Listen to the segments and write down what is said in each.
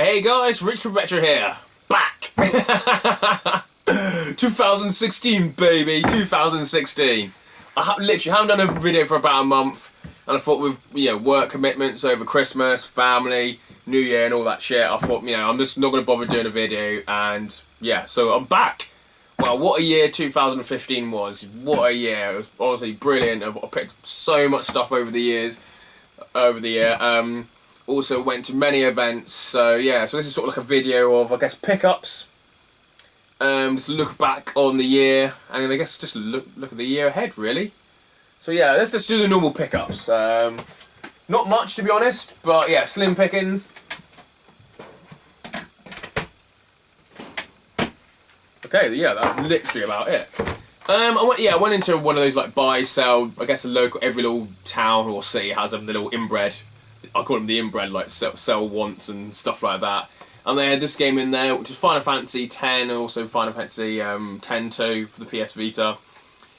Hey guys, Richkingretro here. Back! 2016, baby, 2016. Literally haven't done a video for about a month, and I thought with work commitments over Christmas, family, New Year, and all that shit, I thought I'm just not going to bother doing a video, and yeah, so I'm back. Well, what a year 2015 was. What a year. It was honestly brilliant. I picked up so much stuff over the year. Also went to many events. So yeah, so this is sort of like a video of, I guess, pickups. Just look back on the year, and I guess just look at the year ahead, really. So yeah, let's do the normal pickups. Not much, to be honest, but yeah, slim pickings. Okay, yeah, that's literally about it. I went into one of those like buy, sell. I guess every little town or city has a little inbred. I call them the inbred, like sell once and stuff like that. And they had this game in there, which was Final Fantasy X, and also Final Fantasy X-2 for the PS Vita.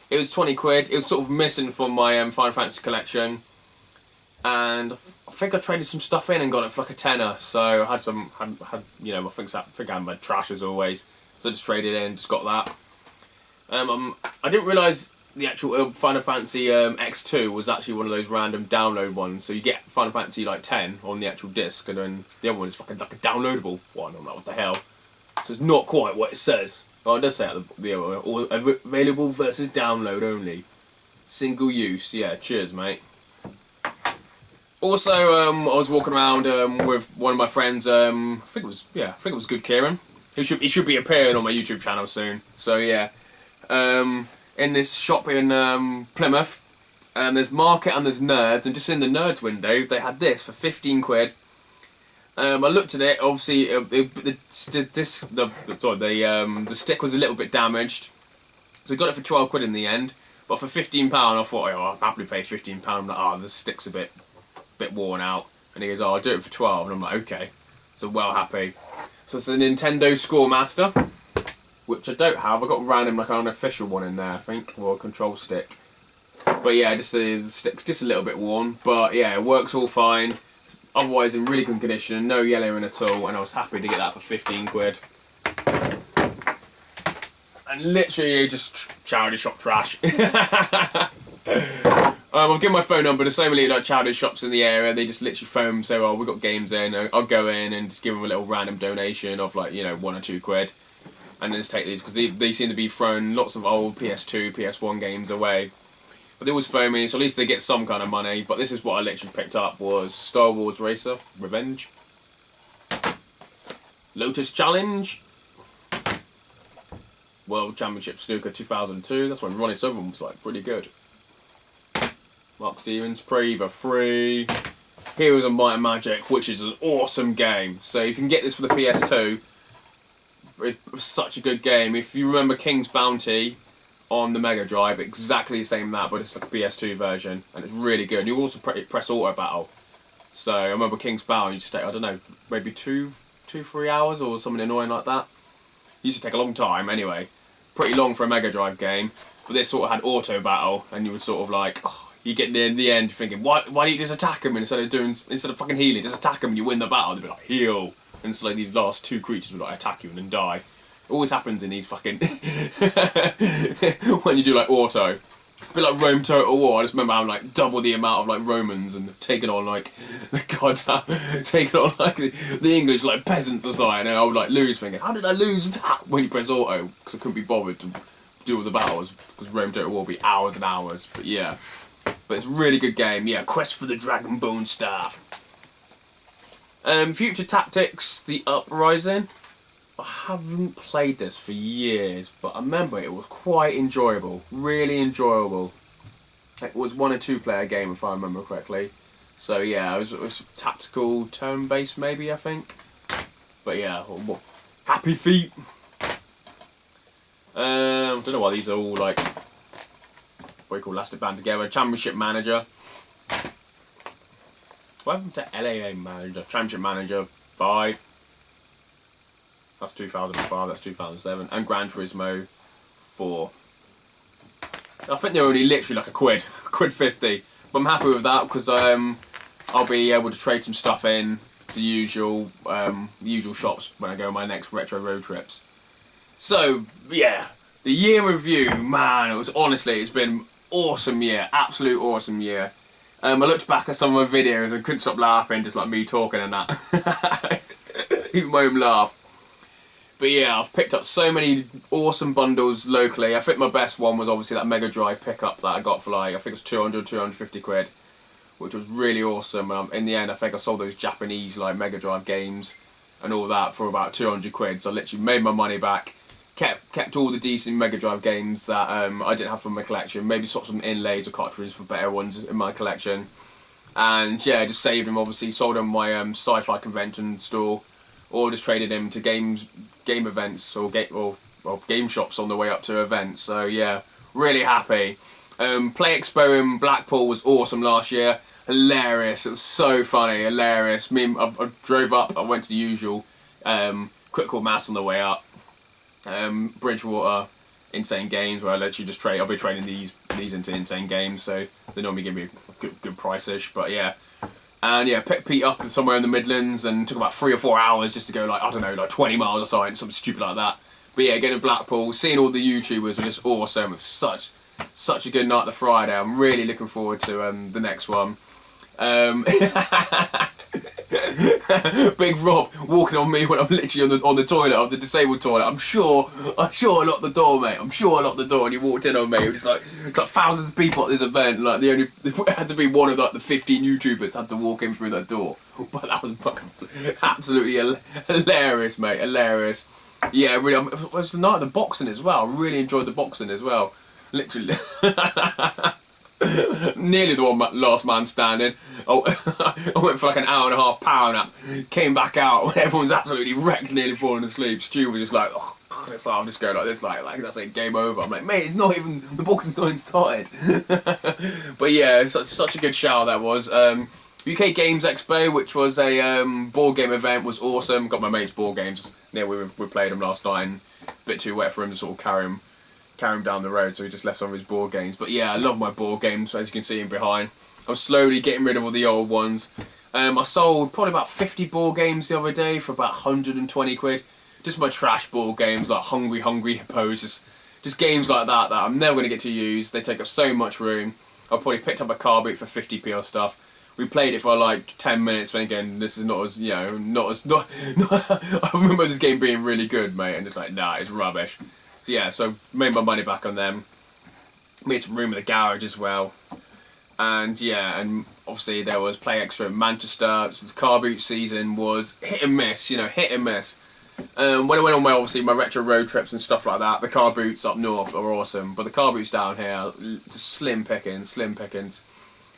It was 20 quid. It was sort of missing from my Final Fantasy collection, and I think I traded some stuff in and got it for like a tenner. So I had some, I think I had my trash as always. So I just traded in, just got that. I didn't realise the actual Final Fantasy X2 was actually one of those random download ones. So you get Final Fantasy like 10 on the actual disc, and then the other one is like a downloadable one. I'm like, what the hell? So it's not quite what it says. Oh, it does say at the available versus download only, single use. Yeah, cheers, mate. Also, I was walking around with one of my friends. I think it was Good Kieran. He should be appearing on my YouTube channel soon. So yeah, in this shop in Plymouth, there's Market and there's Nerds, and just in the Nerds window they had this for 15 quid. I looked at it. Obviously, the stick was a little bit damaged, so I got it for 12 quid in the end. But for £15, I thought, I'll happily pay £15. I'm like, the stick's a bit worn out, and he goes, I'll do it for 12, and I'm like, okay. So well happy. So it's a Nintendo Score Master, which I don't have. I got random like an unofficial one in there, I think, or a control stick. But yeah, just the stick's just a little bit worn. But yeah, it works all fine. Otherwise, in really good condition, no yellowing at all, and I was happy to get that for 15 quid. And literally just charity shop trash. I'll give my phone number to so many like charity shops in the area. They just literally phone and say, "Oh, we've got games in." I'll go in and just give them a little random donation of like 1 or 2 quid, and then just take these because they seem to be throwing lots of old PS2, PS1 games away. But they always phone me, so at least they get some kind of money. But this is what I literally picked up: was Star Wars Racer Revenge, Lotus Challenge, World Championship Snooker 2002. That's when Ronnie Southern was like pretty good. Mark Stevens, Prever 3, Heroes of Might and Magic, which is an awesome game. So if you can get this for the PS2, it's such a good game. If you remember King's Bounty on the Mega Drive, exactly the same that, but it's like a PS2 version, and it's really good. And you also press auto battle. So I remember King's Bounty used to take, I don't know, maybe 2-3 hours or something annoying like that. It used to take a long time anyway. Pretty long for a Mega Drive game, but this sort of had auto battle, and you would sort of like, you get in the end thinking, why don't you just attack him instead of fucking healing, just attack him and you win the battle. They'd be like, heal. And it's like the last 2 creatures would like attack you and then die. It always happens in these fucking when you do like auto. A bit like Rome Total War. I just remember having like double the amount of like Romans and taking on like the English like peasant society, and I would like lose thinking, how did I lose that when you press auto? Because I couldn't be bothered to do all the battles because Rome Total War would be hours and hours. But yeah. But it's a really good game. Yeah, Quest for the Dragon Bone Staff. Future Tactics, The Uprising. I haven't played this for years, but I remember it was quite enjoyable. Really enjoyable. It was 1 or 2 player game, if I remember correctly. So yeah, it was tactical, turn-based maybe, I think. But yeah, Happy Feet. I don't know why these are all like... what you call Elastic Band Together, Championship Manager. What happened to LAA Manager? Championship Manager 5. That's 2005, that's 2007. And Gran Turismo 4. I think they're only literally like a quid 50. But I'm happy with that because I'll be able to trade some stuff in the usual shops when I go on my next retro road trips. So yeah, the year review, man, it's been awesome year, absolute awesome year. I looked back at some of my videos and couldn't stop laughing, just like me talking and that. Even my own laugh. But yeah, I've picked up so many awesome bundles locally. I think my best one was obviously that Mega Drive pickup that I got for like, I think it was 200, 250 quid, which was really awesome. In the end, I think I sold those Japanese like Mega Drive games and all that for about 200 quid. So I literally made my money back, kept all the decent Mega Drive games that I didn't have from my collection, maybe swapped some inlays or cartridges for better ones in my collection. And yeah, just saved them, obviously, sold them my sci-fi convention store, or just traded him to game events or game shops on the way up to events. So yeah, really happy. Play Expo in Blackpool was awesome last year. Hilarious. It was so funny. Hilarious. I drove up. I went to the usual Critical Mass on the way up. Bridgewater, Insane Games, where I literally just trade. I'll be trading these into Insane Games, so they normally give me a good price-ish. But yeah. And yeah, picked Pete up somewhere in the Midlands and took about 3 or 4 hours just to go like, I don't know, like 20 miles or something stupid like that. But yeah, getting to Blackpool, seeing all the YouTubers was just awesome. It was such a good night the Friday. I'm really looking forward to the next one. Big Rob walking on me when I'm literally on the toilet, of the disabled toilet. I'm sure I locked the door, mate. I'm sure I locked the door, and he walked in on me. It was just like thousands of people at this event. Like it had to be one of like the 15 YouTubers had to walk in through that door. But that was absolutely hilarious, mate. Hilarious. Yeah, really. It was the night of the boxing as well. I really enjoyed the boxing as well. Literally. Nearly the last man standing. I went for like an hour and a half power nap. Came back out when everyone's absolutely wrecked, nearly falling asleep. Stu was just like, oh, so I'm just going like this, like that's it, game over. I'm like, mate, it's not even, the boxing's not even started. But yeah, such a good show that was. UK Games Expo, which was a board game event, was awesome. Got my mates' board games. Yeah, we played them last night, and a bit too wet for him to sort of carry him down the road, so he just left some of his board games. But yeah, I love my board games, as you can see in behind. I was slowly getting rid of all the old ones. I sold probably about 50 board games the other day for about 120 quid. Just my trash board games, like Hungry Hippos, just games like that I'm never going to get to use. They take up so much room. I probably picked up a car boot for 50p or stuff. We played it for like 10 minutes thinking, this is not as, I remember this game being really good, mate, and just like, nah, it's rubbish. So yeah, so made my money back on them. Made some room in the garage as well. And yeah, and obviously there was Play Extra in Manchester. So the car boot season was hit and miss, hit and miss. When I went on my retro road trips and stuff like that, the car boots up north are awesome, but the car boots down here, just slim pickings.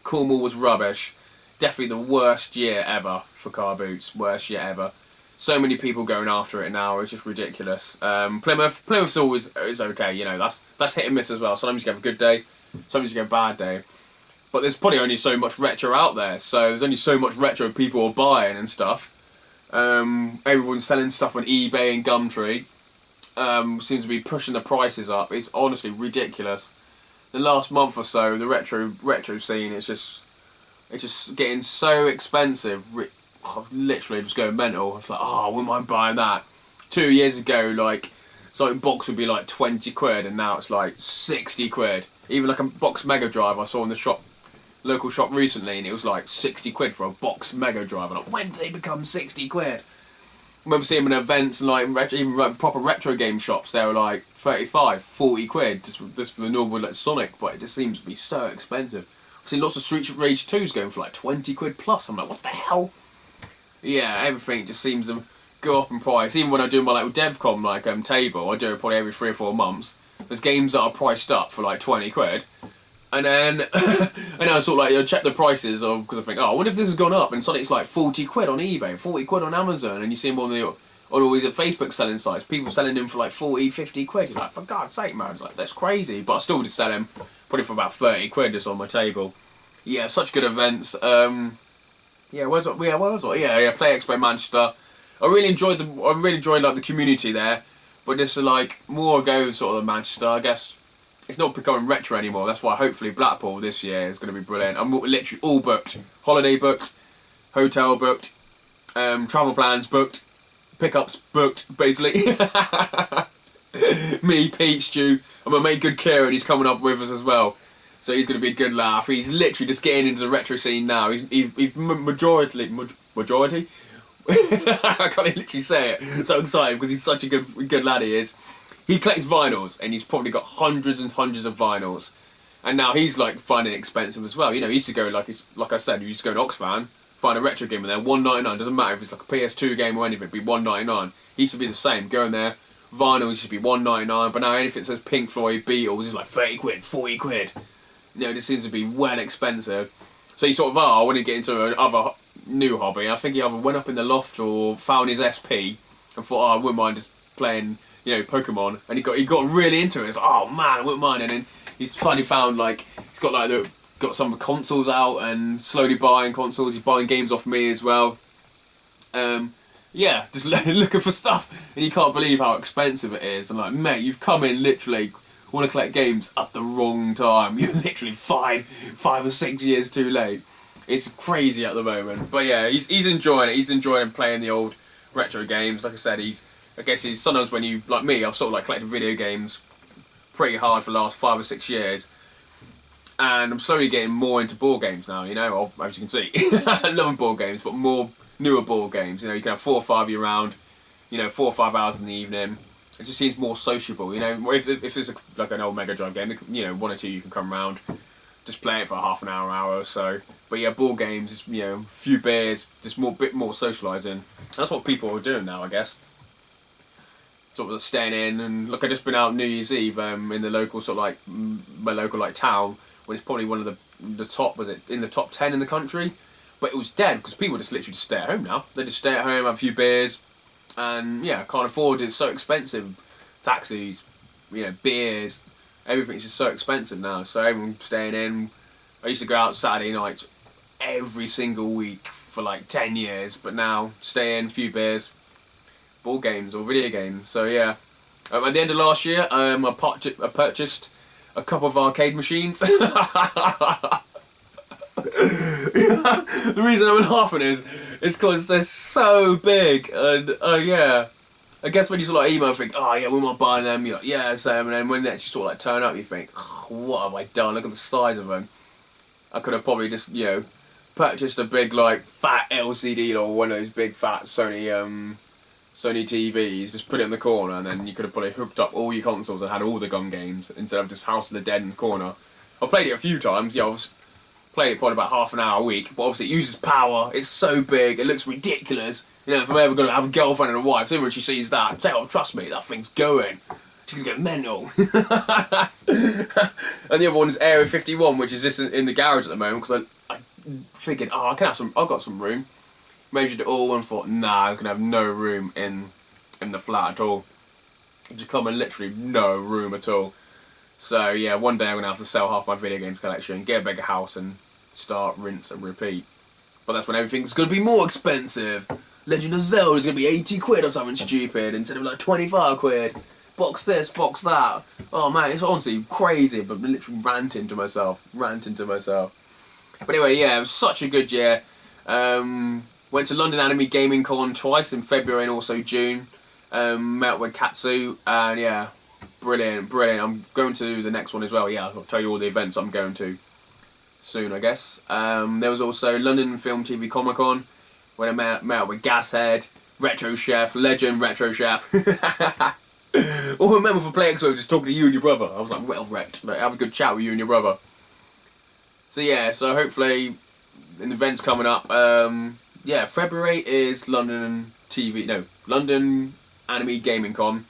Cornwall was rubbish. Definitely the worst year ever for car boots. Worst year ever. So many people going after it now. It's just ridiculous. Plymouth's always is okay. That's hit and miss as well. Sometimes you have a good day, sometimes you have a bad day. But there's probably only so much retro out there. So there's only so much retro people are buying and stuff. Everyone's selling stuff on eBay and Gumtree. Seems to be pushing the prices up. It's honestly ridiculous. The last month or so, the retro scene, it's just getting so expensive. I'm literally just going mental. It's like, I wouldn't mind buying that. 2 years ago, like, something box would be like 20 quid, and now it's like 60 quid. Even like a box Mega Drive I saw in the local shop recently, and it was like 60 quid for a box Mega Drive. I'm like, when did they become 60 quid? I remember seeing them in events and like even proper retro game shops, they were like 35, 40 quid just for the normal like Sonic, but it just seems to be so expensive. I've seen lots of Street Rage 2s going for like 20 quid plus. I'm like, what the hell? Yeah, everything just seems to go up in price. Even when I do my like DevCon table, I do it probably every 3 or 4 months. There's games that are priced up for like 20 quid. And then I sort of like check the prices because I think, I wonder if this has gone up. And suddenly it's like 40 quid on eBay, 40 quid on Amazon, and you see them on all these Facebook selling sites. People selling them for like 40, 50 quid. You're like, for God's sake, man, it's like that's crazy. But I still just sell them probably for about 30 quid just on my table. Yeah, such good events. Yeah, where was it? Yeah, Play Expo Manchester. I really enjoyed like the community there, but just like more go sort of Manchester. I guess it's not becoming retro anymore. That's why hopefully Blackpool this year is going to be brilliant. I'm literally all booked, holiday booked, hotel booked, Travel plans booked. Pickups booked, basically. Me, Pete, Stu, and my mate Good Kieran, he's coming up with us as well. So he's going to be a good laugh. He's literally just getting into the retro scene now. He's majority. I can't literally say it. So excited because he's such a good lad. He is. He collects vinyls, and he's probably got hundreds and hundreds of vinyls. And now he's like finding it expensive as well. You know, he used to go like I said, you used to go to Oxfam, find a retro game in there, $1.99. Doesn't matter if it's like a PS2 game or anything. It'd be $1.99. He used to be the same. Go in there. Vinyl used to be $1.99, but now anything that says Pink Floyd, Beatles is like 30 quid, 40 quid. You know, this seems to be well expensive. So he sort of, I want to get into another new hobby. I think he either went up in the loft or found his SP and thought, I wouldn't mind just playing, you know, Pokemon. And he got really into it. It's like, oh man, I wouldn't mind. And then he's finally found like he's got some consoles out and slowly buying consoles. He's buying games off me as well. Yeah, just looking for stuff, and you can't believe how expensive it is. I'm like, mate, you've come in literally want to collect games at the wrong time. You're literally five or 6 years too late. It's crazy at the moment, but yeah, he's enjoying it. He's enjoying playing the old retro games. Like I said, I guess he's sometimes when you like me, I've sort of like collected video games pretty hard for the last 5 or 6 years. And I'm slowly getting more into board games now, you know, as you can see. I love board games, but more newer board games. You know, you can have 4 or 5 year round, you know, 4 or 5 hours in the evening. It just seems more sociable, you know. If it's like an old Mega Drive game, you know, 1 or 2 you can come round, just play it for half an hour or so. But yeah, board games, is, you know, a few beers, just bit more socialising. That's what people are doing now, I guess. Sort of staying in, and look, I just been out New Year's Eve in the local sort of like my local like town, when it's probably one of the top, was it in the top 10 in the country? But it was dead because people just literally just stay at home now. They just stay at home, have a few beers, and yeah, can't afford it. It's so expensive. Taxis, you know, beers, everything's just so expensive now. So everyone's staying in. I used to go out Saturday nights every single week for like 10 years, but now stay in, a few beers, board games or video games. So yeah, at the end of last year, I purchased a couple of arcade machines. The reason I'm laughing is because they're so big, and yeah, I guess when you sort of like email, think, oh yeah, we might buy them. You're like, yeah, Sam, and then when they actually sort of like turn up, you think, oh, what have I done? Look at the size of them. I could have probably just, you know, purchased a big like fat LCD or one of those big fat Sony TVs, just put it in the corner, and then you could have probably hooked up all your consoles and had all the gun games instead of just House of the Dead in the corner. I've played it a few times. Yeah, I've played it probably about half an hour a week, but obviously it uses power. It's so big, it looks ridiculous. You know, if I'm ever going to have a girlfriend and a wife, so when she sees that, say, oh, trust me, that thing's going. She's going to get mental. And the other one is Area 51, which is just in the garage at the moment, because I figured, oh, I've got some room. Measured it all and thought, nah, I was going to have no room in the flat at all. Just come in literally no room at all. So yeah, one day I'm going to have to sell half my video games collection, get a bigger house and start, rinse and repeat. But that's when everything's going to be more expensive. Legend of Zelda is going to be 80 quid or something stupid instead of like 25 quid. Box this, box that. Oh man, it's honestly crazy, but I'm literally ranting to myself. But anyway, yeah, it was such a good year. Went to London Anime Gaming Con twice in February and also June. Met with Katsu, and yeah, brilliant. I'm going to the next one as well. Yeah, I'll tell you all the events I'm going to soon, I guess. There was also London Film TV Comic Con, when I met up with Gashead, Retro Chef, Legend Retro Chef. All I remember for Play Expo was just talking to you and your brother. I was like, well wrecked. Like, have a good chat with you and your brother. So yeah, so hopefully, in the events coming up, yeah, February is London Anime Gaming Con.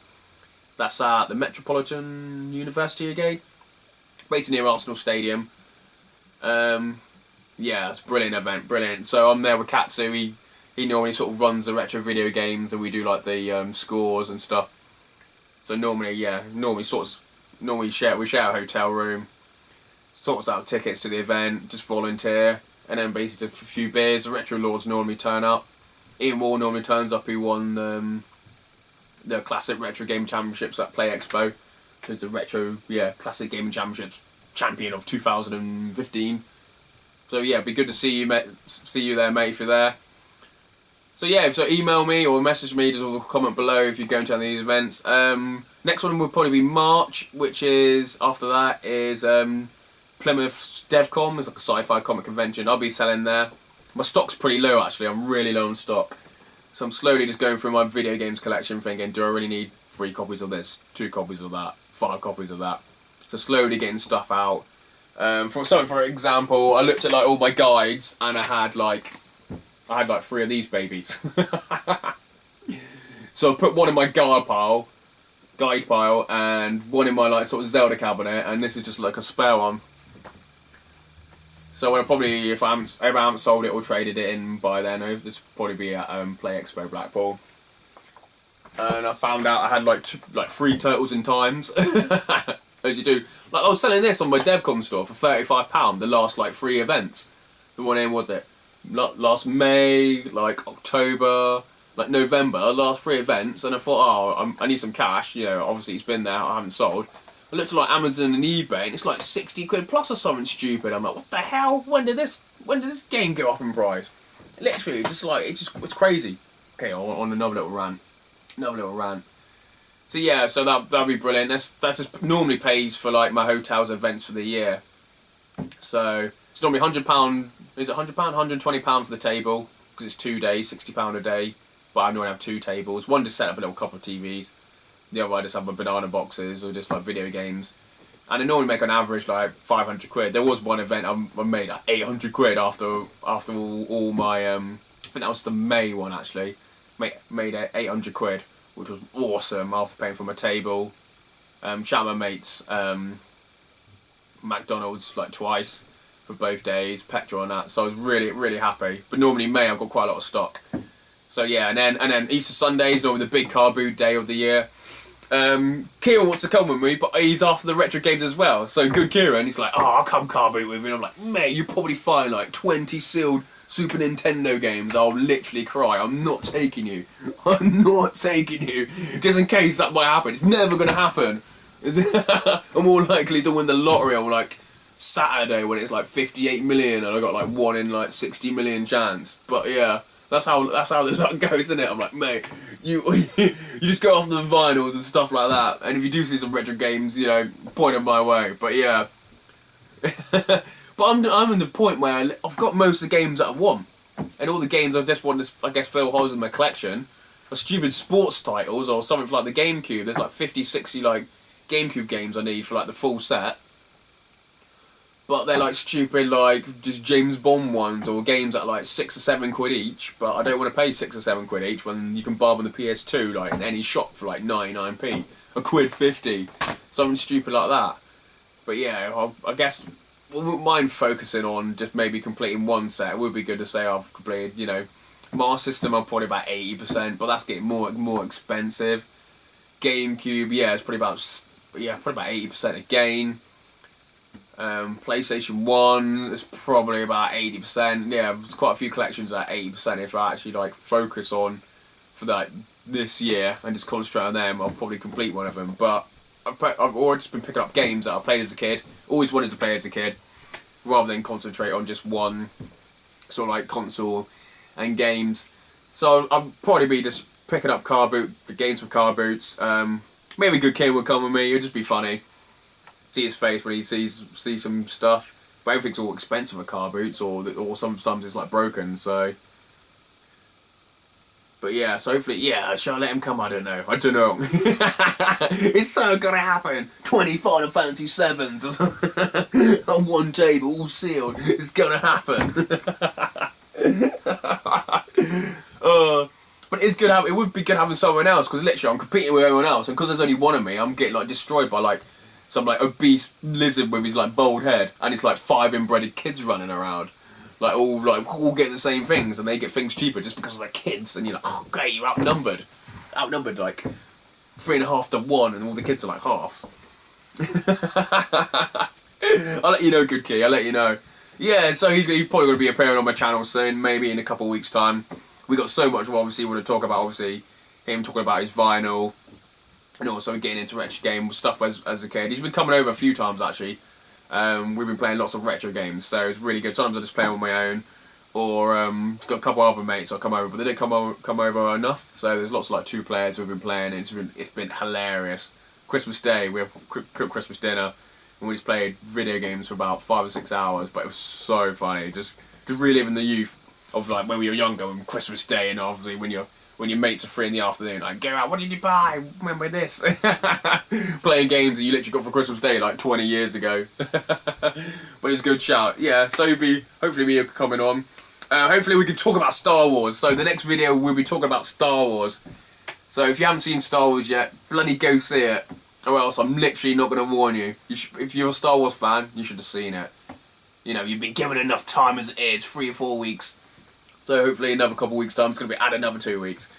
That's at the Metropolitan University again, based near Arsenal Stadium. Yeah, it's a brilliant event, brilliant. So I'm there with Katsu. He normally sort of runs the retro video games, and we do like the scores and stuff. So normally we share a hotel room, sorts out tickets to the event, just volunteer, and then basically a few beers. The Retro Lords normally turn up. Ian Wall normally turns up, who won the Classic Retro Game Championships at Play Expo. Who's the Retro, Classic Gaming Championships champion of 2015. So yeah, it'd be good to see you there, mate, if you're there. So yeah, so email me or message me, just comment below if you're going to any of these events. Next one will probably be March, which is, after that, is Plymouth DevCon. It's like a sci-fi comic convention. I'll be selling there. My stock's pretty low actually, I'm really low on stock. So I'm slowly just going through my video games collection thinking, do I really need 3 copies of this, 2 copies of that, 5 copies of that? So slowly getting stuff out. For example, I looked at like all my guides and I had like 3 of these babies. So I put one in my guide pile, and one in my like sort of Zelda cabinet, and this is just like a spare one. So when probably, if I haven't sold it or traded it in by then, this will probably be at Play Expo Blackpool. And I found out I had like 3 turtles in times, as you do. Like I was selling this on my DevCon store for £35. The last like 3 events. The one in was it last May, like October, like November. Last 3 events, and I thought, oh, I need some cash. You know, obviously it's been there. I haven't sold. I looked at like Amazon and eBay, and it's like 60 quid plus or something stupid. I'm like, what the hell? When did this game go up in price? Literally, just like it's crazy. Okay, on another little rant. So yeah, so that'll be brilliant. That just normally pays for like my hotel's events for the year. So it's normally £100. Is it £100? £120 for the table because it's 2 days, £60 a day. But I normally have 2 tables. One just set up a little couple of TVs. The other I just have my banana boxes or just like video games. And I normally make on average like 500 quid. There was one event I made 800 quid after all my I think that was the May one actually. Made 800 quid, which was awesome after paying for my table. Shout out my mates, McDonald's like twice for both days, petrol and that. So I was really happy. But normally May I've got quite a lot of stock. So yeah, and then Easter Sunday is normally the big car boot day of the year. Kieran wants to come with me, but he's after the retro games as well. So good Kieran, he's like, oh, I'll come car boot with you. And I'm like, mate, you probably find like 20 sealed Super Nintendo games. I'll literally cry. I'm not taking you. I'm not taking you. Just in case that might happen. It's never going to happen. I'm more likely to win the lottery on like Saturday when it's like 58 million and I got like 1 in like 60 million chance. But yeah. That's how the luck goes, isn't it? I'm like, mate, you just go off the vinyls and stuff like that. And if you do see some retro games, you know, point them my way. But yeah, but I'm in the point where I've got most of the games that I want, and all the games I just want to, I guess, fill holes in my collection are stupid sports titles or something for like the GameCube. There's like 50, 60 like GameCube games I need for like the full set. But they're like stupid, like just James Bond ones or games that are like 6 or 7 quid each. But I don't want to pay 6 or 7 quid each when you can buy them on the PS2 like in any shop for like 99p, £1.50, something stupid like that. But yeah, I guess I wouldn't mind focusing on just maybe completing one set. It would be good to say I've completed, you know, Master System. I'm probably about 80%, but that's getting more expensive. GameCube, yeah, it's probably about 80% again. PlayStation 1 is probably about 80%. Yeah, there's quite a few collections at 80%. If I actually like focus on for that this year and just concentrate on them, I'll probably complete one of them. But I've already just been picking up games that I played as a kid. Always wanted to play as a kid, rather than concentrate on just one sort of like console and games. So I'll probably be just picking up the games for car boots. Maybe Good King will come with me. It'll just be funny. See his face when he sees some stuff, but everything's all expensive at car boots, or sometimes it's like broken. So, but yeah, so hopefully, yeah, shall I let him come? I don't know. It's so gonna happen. 20 Final Fantasy 7s on one table, all sealed. It's gonna happen. But it's good. It would be good having someone else because literally I'm competing with everyone else, and because there's only one of me, I'm getting like destroyed by like some like obese lizard with his like bald head, and it's like 5 inbred kids running around, like all getting the same things, and they get things cheaper just because they're kids, and you're like, oh great, you're outnumbered like 3.5 to 1, and all the kids are like halves. I'll let you know, Good Key. I'll let you know. Yeah, so he's probably going to be appearing on my channel soon, maybe in a couple of weeks' time. We got so much more, obviously, we want to talk about, obviously, him talking about his vinyl. And also getting into retro game stuff as a kid. He's been coming over a few times actually. We've been playing lots of retro games, so it's really good. Sometimes I just play on my own, or got a couple other mates that come over, but they didn't come over enough. So there's lots of like 2 players who've been playing. And it's been hilarious. Christmas Day, we have cooked Christmas dinner, and we just played video games for about 5 or 6 hours. But it was so funny, just reliving the youth of like when we were younger, on Christmas Day, and obviously when your mates are free in the afternoon, like, go out, what did you buy? Remember this? Playing games that you literally got for Christmas Day like 20 years ago. But it's a good shout. Yeah, so hopefully we are coming on. Hopefully we can talk about Star Wars. So the next video we'll be talking about Star Wars. So if you haven't seen Star Wars yet, bloody go see it. Or else I'm literally not going to warn you. If you're a Star Wars fan, you should have seen it. You know, you've been given enough time as it is, 3 or 4 weeks. So hopefully another couple of weeks' time, it's going to be add another 2 weeks.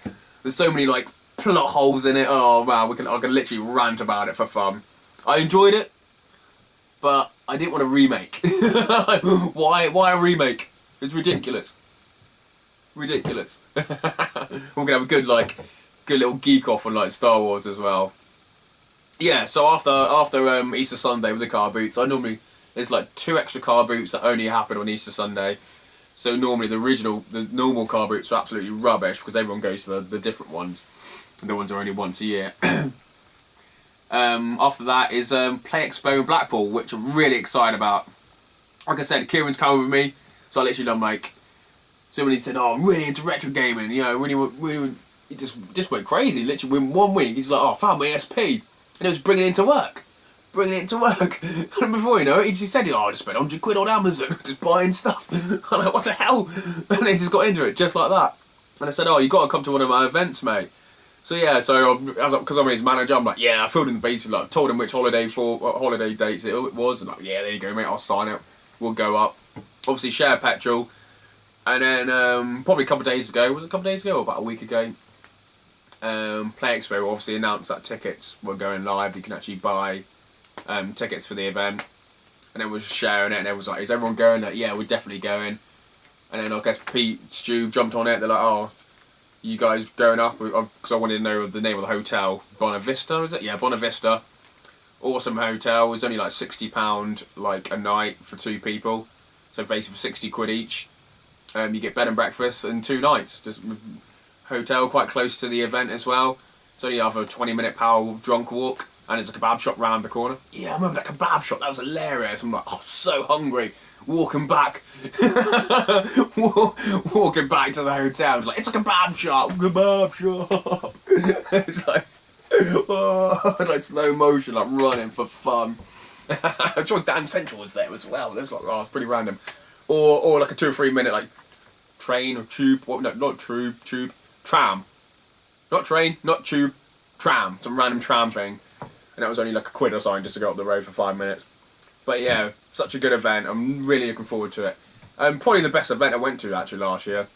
There's so many like plot holes in it. Oh man, I can literally rant about it for fun. I enjoyed it, but I didn't want a remake. Why a remake? It's ridiculous. Ridiculous. We're gonna have a good little geek off on like Star Wars as well. Yeah. So after Easter Sunday with the car boots, there's like 2 extra car boots that only happen on Easter Sunday. So normally the normal car boots are absolutely rubbish because everyone goes to the different ones. The ones are only once a year. After that is Play Expo in Blackpool, which I'm really excited about. Like I said, Kieran's coming with me, so I literally done like. So when he said, "Oh, I'm really into retro gaming," you know, really, he just went crazy. Literally, in 1 week, he's like, "Oh, I found my SP," and it was bringing it into work. And before you know it, he just said, "Oh, I just spent £100 on Amazon just buying stuff." I'm like, "What the hell?" And he just got into it just like that. And I said, "Oh, you got to come to one of my events, mate." So yeah, because I'm his manager, I'm like, "Yeah," I filled in the basics, like told him which holiday dates it was, and like, "Yeah, there you go, mate. I'll sign it. We'll go up." Obviously, share petrol, and then probably a couple of days ago, was it a couple of days ago or about a week ago? Play Expo obviously announced that tickets were going live. You can actually buy tickets for the event, and then we're just sharing it, and everyone's like, "Is everyone going?" Like, "Yeah, we're definitely going." And then I guess Pete, Stu jumped on it. They're like, "Oh, you guys going up?" Because I wanted to know the name of the hotel. Bonavista, is it? Yeah, Bonavista. Awesome hotel. It's only like £60 like a night for 2 people, so basically for £60 each. You get bed and breakfast and 2 nights. Just hotel quite close to the event as well. It's only have a 20-minute power drunk walk. And there's a kebab shop round the corner. Yeah, I remember that kebab shop. That was hilarious. I'm like, oh, so hungry. Walking back. Walking back to the hotel. It's like, it's a kebab shop. Kebab shop. It's like, oh, like slow motion, like running for fun. I'm sure Dan Central was there as well. It was like, oh, it's pretty random. Or like a 2 or 3 minute like train or tube. What? No, not tube. Tram. Not train, not tube. Tram. Some random tram thing. And that was only like £1 or something just to go up the road for 5 minutes. But yeah, such a good event. I'm really looking forward to it. Probably the best event I went to actually last year.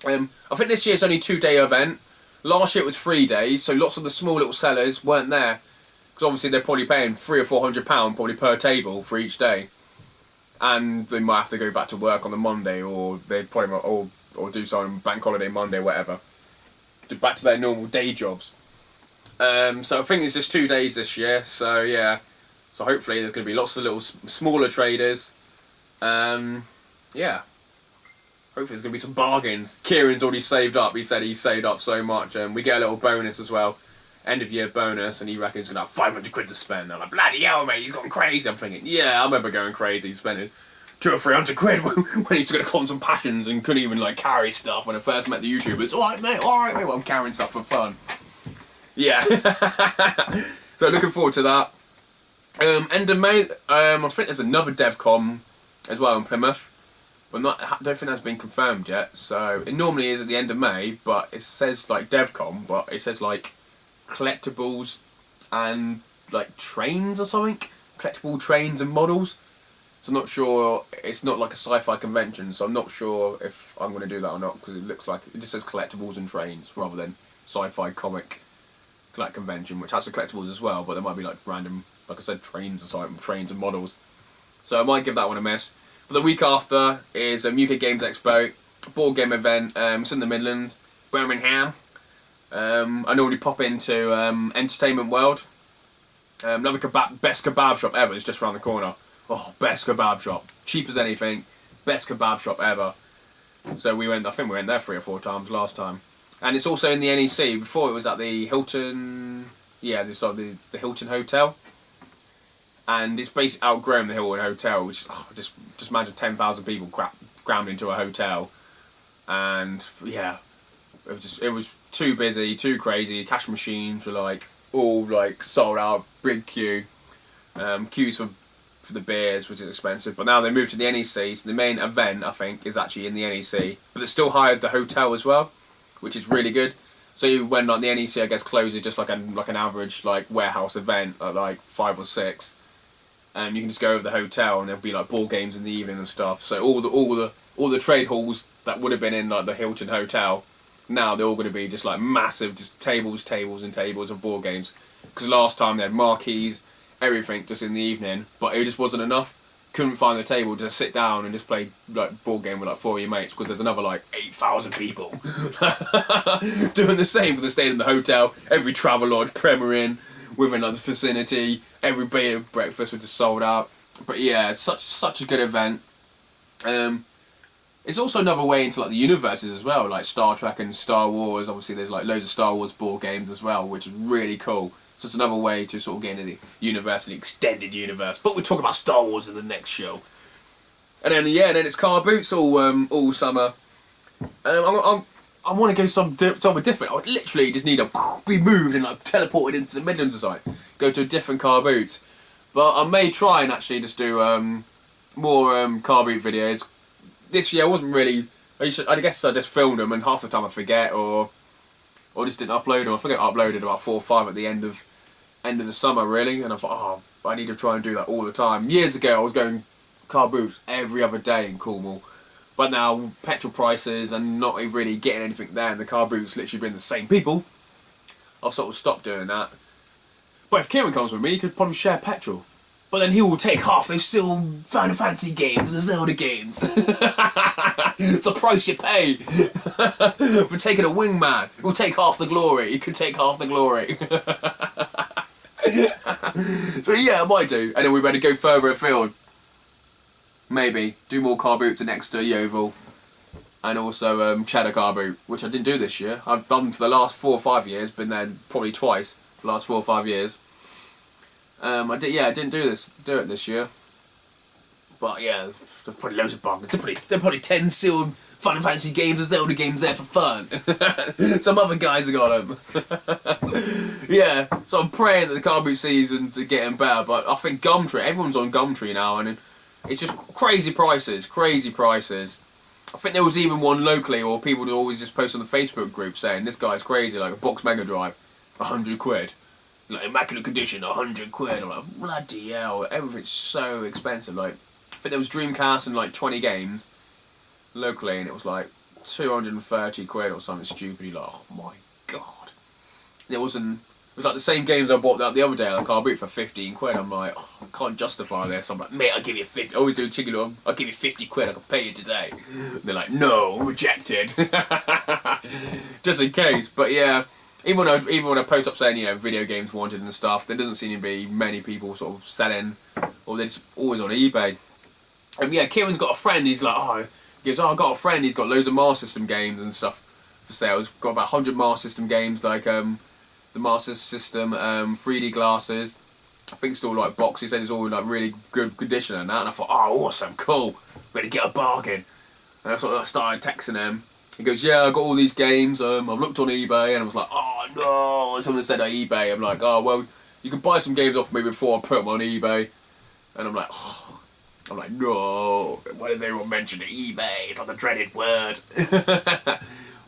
I think this year's only 2-day event. Last year it was 3 days, so lots of the small little sellers weren't there. Because obviously they're probably paying £300 or £400 probably per table for each day. And they might have to go back to work on the Monday, or they probably or do something bank holiday Monday, whatever. Back to their normal day jobs. So I think it's just 2 days this year, so yeah. So hopefully there's going to be lots of little smaller traders. Yeah. Hopefully there's going to be some bargains. Kieran's already saved up. He said he's saved up so much. We get a little bonus as well. End of year bonus, and he reckons he's going to have £500 to spend. I'm like, bloody hell, mate, he's gone crazy. I'm thinking, yeah, I remember going crazy, spending £200 or £300 when he took it on some passions and couldn't even like carry stuff when I first met the YouTubers. Alright, mate, well, I'm carrying stuff for fun. Yeah. So looking forward to that. End of May, I think there's another DevCon as well in Plymouth, but I don't think that's been confirmed yet. So it normally is at the end of May, but it says like DevCon, but it says like collectibles and like trains or something, collectible trains and models. So I'm not sure. It's not like a sci-fi convention, so I'm not sure if I'm going to do that or not, because it looks like it just says collectibles and trains rather than sci-fi comic like convention, which has the collectibles as well, but there might be like random, like I said, trains or something, trains and models. So I might give that one a miss. But the week after is UK Games Expo, board game event. It's in the Midlands, Birmingham. I normally pop into Entertainment World. Another best kebab shop ever is just around the corner. Oh, best kebab shop, cheap as anything, best kebab shop ever. So I think we went there 3 or 4 times last time. And it's also in the NEC. Before it was at the Hilton, the Hilton Hotel. And it's basically outgrown the Hilton Hotel, which just imagine 10,000 people crammed into a hotel. And yeah, it was too busy, too crazy. Cash machines were like all like sold out, big queue. Queues for the beers, which is expensive. But now they moved to the NEC, so the main event I think is actually in the NEC. But they still hired the hotel as well, which is really good. So when like the NEC I guess closes just like an average like warehouse event at like 5 or 6, and you can just go over the hotel and there'll be like ball games in the evening and stuff. So all the trade halls that would have been in like the Hilton Hotel, now they're all going to be just like massive, just tables and tables of board games. Because last time they had marquees, everything just in the evening, but it just wasn't enough. Couldn't find the table to sit down and just play like board game with like 4 of your mates, because there's another like 8,000 people doing the same, because they stayed in the hotel. Every Travelodge, Premier Inn within like the vicinity, every bit of breakfast was just sold out. But yeah, it's such a good event. It's also another way into like the universes as well, like Star Trek and Star Wars. Obviously there's like loads of Star Wars board games as well, which is really cool. So it's another way to sort of get into the universe and the extended universe. But we'll talk about Star Wars in the next show. And then then it's car boots all summer. I want to go somewhere different. I would literally just need to be moved and like teleported into the Midlands or something. Go to a different car boot. But I may try and actually just do more car boot videos. This year I wasn't really. I guess I just filmed them and half the time I forget or just didn't upload them. I think I uploaded about 4 or 5 at the end of the summer really, and I thought, I need to try and do that all the time. Years ago I was going car boots every other day in Cornwall, but now petrol prices and not really getting anything there, and the car boots literally been the same people, I've sort of stopped doing that. But if Kieran comes with me, he could probably share petrol. But then he will take half those still Final Fantasy games and the Zelda games. It's the price you pay for taking a wingman. He'll take half the glory. He could take half the glory. So yeah, I might do. And then we better go further afield. Maybe do more car boots in Exeter, Yeovil, and also Cheddar car boot, which I didn't do this year. I've done for the last 4 or 5 years. Been there probably twice for the last 4 or 5 years. I didn't do it this year. But yeah, there's probably loads of bugs. There's probably 10 sealed Final Fantasy games and Zelda games there for fun. Some other guys have got them. Yeah, so I'm praying that the car boot season's getting better. But I think Gumtree, everyone's on Gumtree now, and it's just crazy prices. I think there was even one locally, or people would always just post on the Facebook group saying this guy's crazy, like a box Mega Drive, 100 quid. Like immaculate condition, 100 quid. I'm like, bloody hell, everything's so expensive. Like, I think there was Dreamcast and like 20 games locally, and it was like 230 quid or something stupid. Like, oh my god. It was like the same games I bought the other day at the car boot for 15 quid. I'm like, oh, I can't justify this. I'm like, mate, I'll give you 50. I always do a chicken little. I'll give you 50 quid. I can pay you today. And they're like, no, rejected. Just in case, but yeah. Even when I post up saying, video games wanted and stuff, there doesn't seem to be many people sort of selling, or they're just always on eBay. And yeah, Kieran's got a friend, he's like, I've got a friend, he's got loads of Master System games and stuff for sale. He's got about 100 Master System games, like the Master System 3D glasses. I think it's all like boxes, he said it's all in like really good condition and that, and I thought, awesome, cool, better get a bargain. And I sort of started texting him. He goes, yeah, I've got all these games, I've looked on eBay, and I was like, oh no, someone said on eBay. I'm like, oh, well, you can buy some games off me before I put them on eBay. And I'm like, no, why does everyone mention eBay? It's like the dreaded word.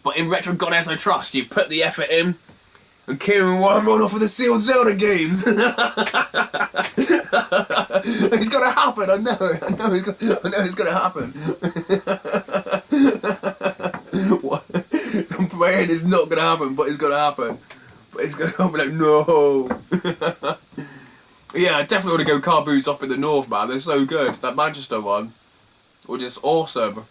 But in Retro Goddess I Trust, you put the effort in, and Kieran won't run off with the sealed Zelda games. It's gonna happen, I know it's gonna happen. I'm praying it's not gonna happen, but it's gonna happen. Like, no. Yeah, I definitely want to go car boots up in the north, man. They're so good. That Manchester one was just awesome.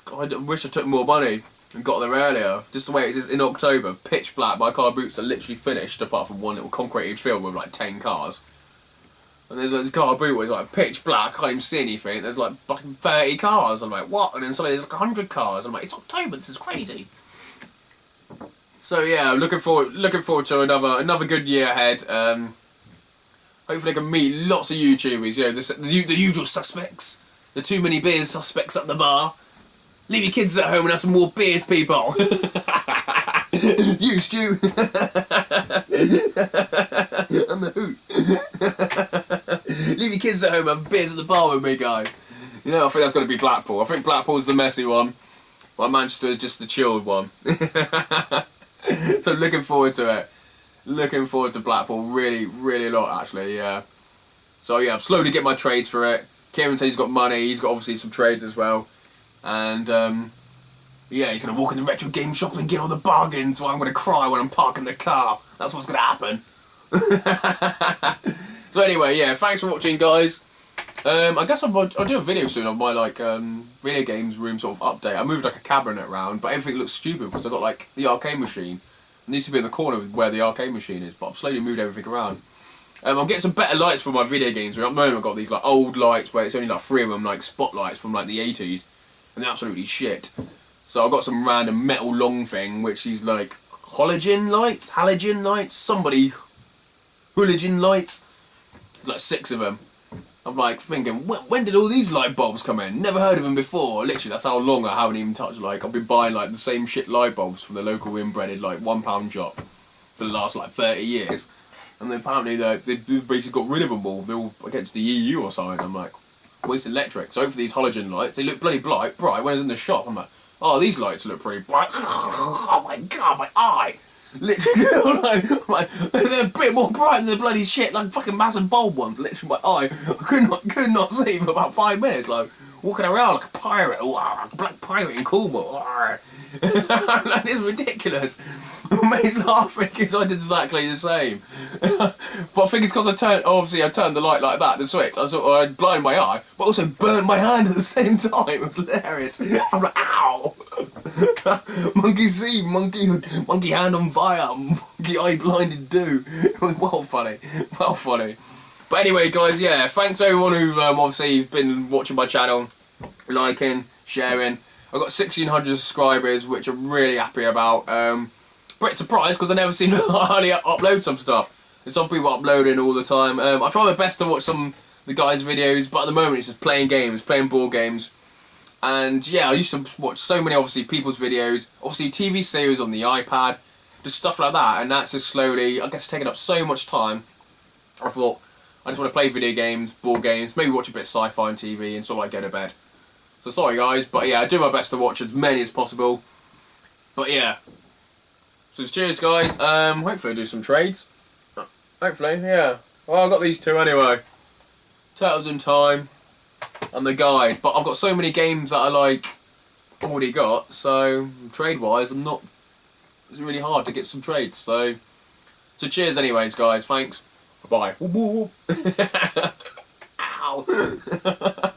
God, I wish I took more money and got there earlier. Just the way it is in October, pitch black. My car boots are literally finished, apart from one little concreted field with like 10 cars. And there's like, this car boot where it's like pitch black, I can't even see anything. There's like fucking 30 cars. I'm like, what? And then suddenly there's like 100 cars. I'm like, it's October, this is crazy. So yeah, looking forward to another good year ahead. Hopefully I can meet lots of YouTubers, you know, the usual suspects. The too many beers suspects at the bar. Leave your kids at home and have some more beers, people. You, Stu. I'm the hoot. Leave your kids at home and have beers at the bar with me, guys. You know, I think that's going to be Blackpool. I think Blackpool's the messy one, while Manchester is just the chilled one. So looking forward to it. Looking forward to Blackpool really, really a lot, actually, yeah. So yeah, I'm slowly getting my trades for it. Kieran says he's got money, he's got obviously some trades as well. And yeah, he's going to walk in the retro game shop and get all the bargains while I'm going to cry when I'm parking the car. That's what's going to happen. So anyway, yeah, thanks for watching, guys. I guess I'll do a video soon of my like video games room sort of update. I moved like a cabinet around, but everything looks stupid because I've got like the arcade machine. It needs to be in the corner where the arcade machine is, but I've slowly moved everything around. I'll get some better lights for my video games room. At the moment I've got these like old lights where it's only like 3 of them, like spotlights from like the 80s. And they're absolutely shit. So I've got some random metal long thing, which is like halogen lights, somebody hooligan lights. There's like 6 of them. I'm like thinking, when did all these light bulbs come in? Never heard of them before. Literally, that's how long I haven't even touched. Like I've been buying like the same shit light bulbs from the local inbreaded like £1 shop for the last like 30 years. And then apparently they basically got rid of them all. They're all against the EU or something. I'm like, waste electric. So for these halogen lights, they look bloody bright. When I was in the shop, I'm like, oh, these lights look pretty bright. Oh my god, my eye! Literally, I'm like, they're a bit more bright than the bloody shit, like fucking massive bulb ones. Literally, my eye, I could not see for about 5 minutes, like walking around like a pirate, like a black pirate in Cornwall. Like, it's ridiculous. May's laughing because I did exactly the same. But I think it's because I turned the light like that, the switch. I blind my eye, but also burned my hand at the same time. It was hilarious. I'm like, ow! Monkey see, monkey hand on fire, monkey eye blinded do. It was well funny. But anyway, guys, yeah, thanks to everyone who obviously been watching my channel, liking, sharing. I've got 1,600 subscribers, which I'm really happy about. Pretty surprised because I never seem to hardly upload some stuff. There's some people uploading all the time. I try my best to watch some of the guys' videos, but at the moment it's just playing games, playing board games. And yeah, I used to watch so many, obviously, people's videos, obviously TV series on the iPad, just stuff like that, and that's just slowly, I guess, taking up so much time. I thought, I just want to play video games, board games, maybe watch a bit of sci-fi on TV and sort of like go to bed. So sorry guys, but yeah, I do my best to watch as many as possible. But yeah. So cheers guys, hopefully I do some trades. Hopefully, yeah. Well, I've got these 2 anyway. Turtles in Time and the guide. But I've got so many games that I like already got, so trade wise it's really hard to get some trades. So cheers anyways guys, thanks. Bye. Ow.